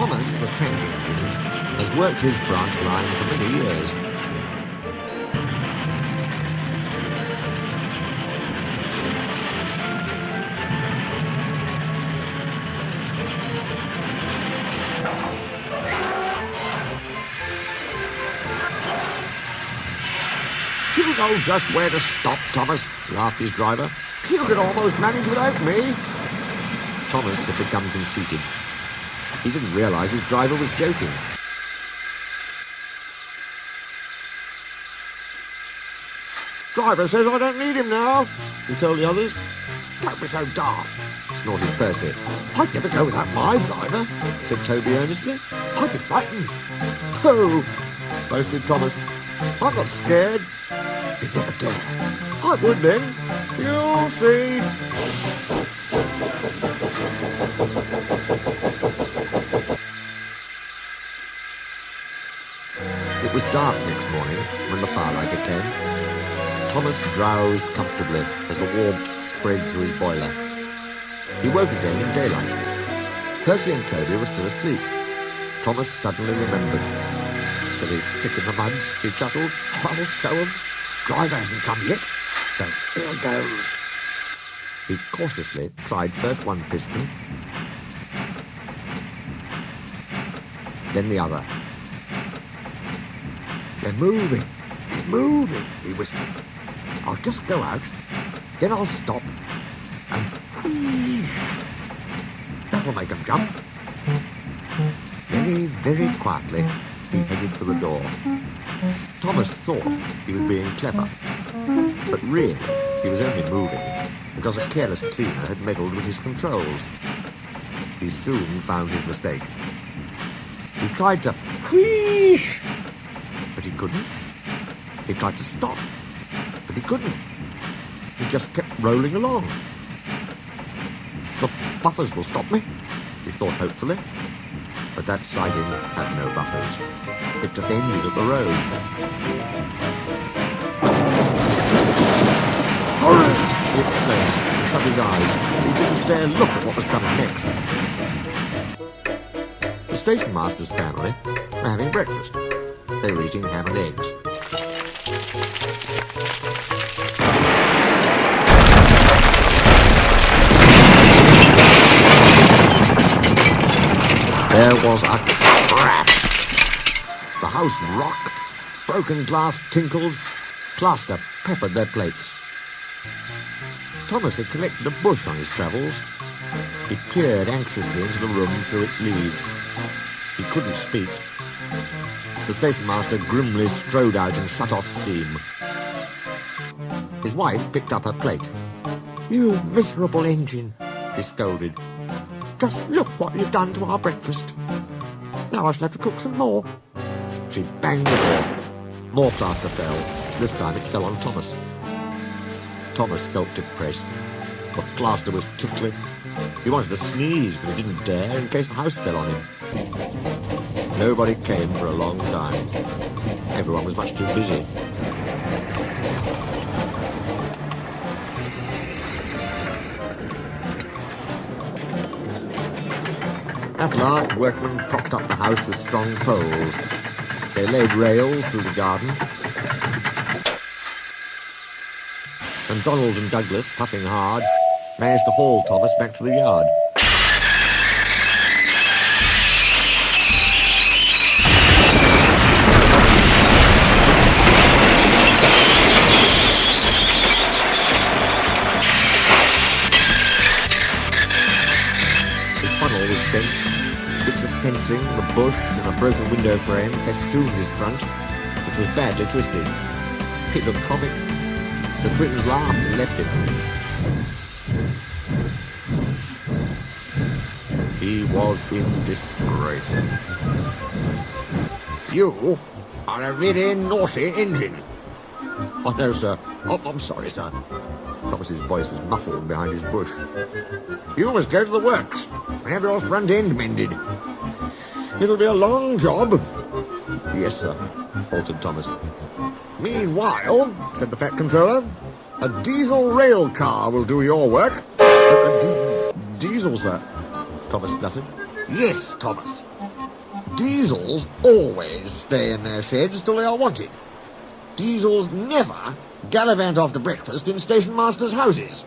Thomas, the tank engine, has worked his branch line for many years. You know just where to stop, Thomas, laughed his driver. You could almost manage without me. Thomas had become conceited. He didn't realise his driver was joking. Driver says I don't need him now, he told the others. Don't be so daft, snorted Percy. I'd never go without my driver, said Toby earnestly. I'd be frightened. Oh, boasted Thomas. I'm not scared. You'd never dare. I would then. You'll see. It was dark next morning when the firelighter came. Thomas drowsed comfortably as the warmth spread through his boiler. He woke again in daylight. Percy and Toby were still asleep. Thomas suddenly remembered. Silly stick in the muds, he chuckled. I'll show 'em. Driver hasn't come yet, so here goes. He cautiously tried first one piston, then the other. They're moving, he whispered. I'll just go out, then I'll stop, and wheeze. That'll make 'em jump. Very, very quietly, he headed for the door. Thomas thought he was being clever, but really he was only moving because a careless cleaner had meddled with his controls. He soon found his mistake. He tried to wheeze, but he couldn't. He tried to stop, but he couldn't. He just kept rolling along. The buffers will stop me, he thought hopefully. But that siding had no buffers. It just ended at the road. Horror! He exclaimed, and shut his eyes. He didn't dare look at what was coming next. The station master's family were having breakfast. They were eating ham and eggs. There was a crash. The house rocked, broken glass tinkled, plaster peppered their plates. Thomas had collected a bush on his travels. He peered anxiously into the room through its leaves. He couldn't speak. The station master grimly strode out and shut off steam. His wife picked up her plate. You miserable engine, she scolded. Just look what you've done to our breakfast. Now I shall have to cook some more. She banged the door. More plaster fell. This time it fell on Thomas. Thomas felt depressed. The plaster was tickling. He wanted to sneeze, but he didn't dare in case the house fell on him. Nobody came for a long time. Everyone was much too busy. At last, workmen propped up the house with strong poles. They laid rails through the garden. And Donald and Douglas, puffing hard, managed to haul Thomas back to the yard. His funnel was bent. Bits of fencing, the bush, and a broken window frame festooned his front, which was badly twisted. It looked comic. The twins laughed and left him. He was in disgrace. You are a really naughty engine. Oh, no, sir. Oh, I'm sorry, sir. Thomas's voice was muffled behind his bush. You must go to the works and have your front end mended. It'll be a long job. Yes, sir, faltered Thomas. Meanwhile, said the Fat Controller, a diesel rail car will do your work. Diesel, sir, Thomas spluttered. Yes, Thomas. Diesels always stay in their sheds till they are wanted. Diesels never gallivant after breakfast in station masters' houses.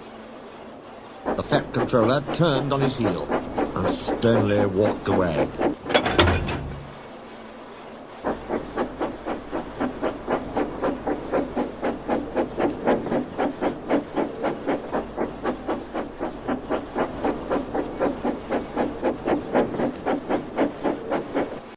The Fat Controller turned on his heel and sternly walked away.